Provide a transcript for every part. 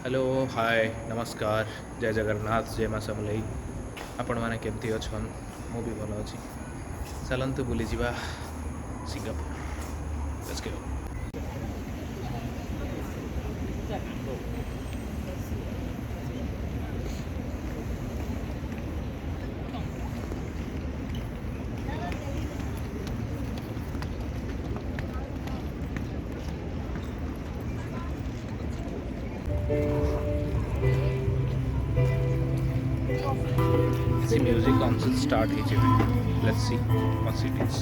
Hello hi नमस्कार जय जगन्नाथ जय माँ समलई आपण मैंने केमती अच्छन मु भी भल अच्छी चलतु बुली जा सिंगापुर लेट्स गो। किसी म्यूजिक कॉन्सर्ट स्टार्ट हो let's see what's it is.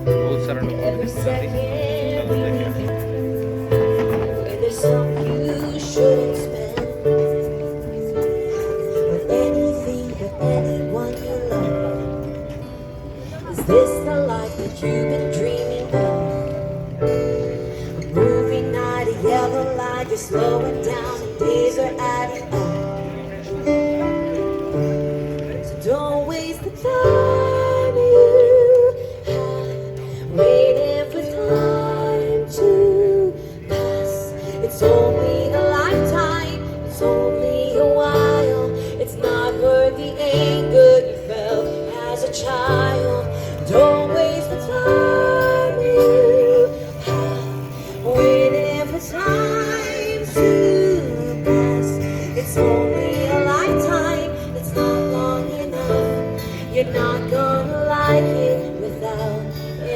बहुत सारा लोग देखुଛନ୍ତି चलो देखिए। There's some you shouldn't spend on anything but anyone you love. Is this the life that you've been dreaming of? A movie night, a yellow light, you're slowing down and days are adding up. So don't waste the time you have waiting for time to pass. It's only a lifetime, it's only a while. It's not worth the anger you felt as a child. Don't waste the time you have waiting for time to pass. It's only a lifetime, it's not long enough. You're not gonna like it without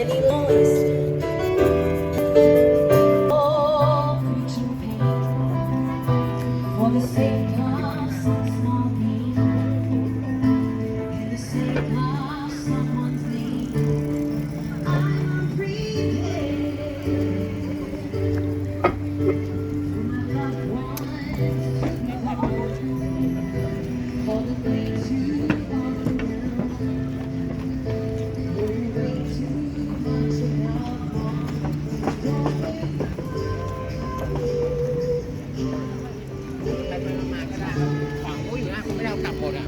any noise. Preaching pain for the sake of some small pain, for the sake of someone's name. I'm prepared for my loved ones to move on, for the things you want to worry way too much about. Don't wait. ของกูอยู่นะกูไม่ได้เอากลับหมดอ่ะ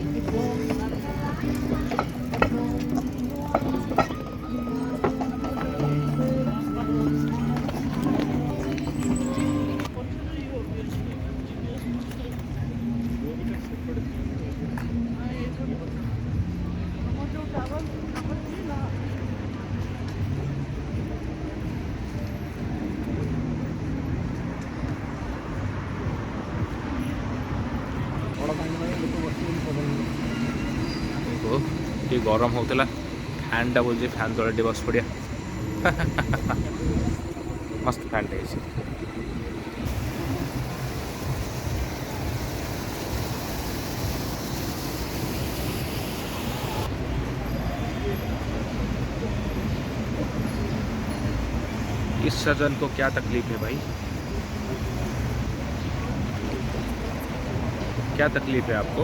देखो ये गरम होता fan टा बोल fan तले बस पड़िया मस्त फैन टे इस सजन को क्या तकलीफ है भाई, क्या तकलीफ है आपको?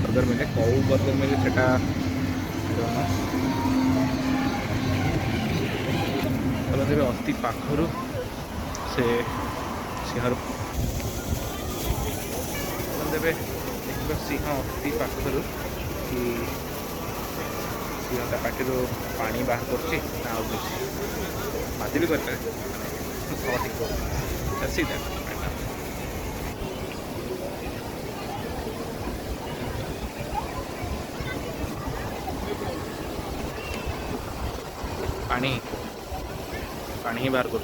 अगर मैंने कौ बर्गर में सेटा देवे अति पाखर से सिंह देवे देखिए सिंह अति पाखर कि सिंह पार्टी पानी बाहर कर माजी भी करते पानी पानी ही बाहर कर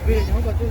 Vì là nhóm của tôi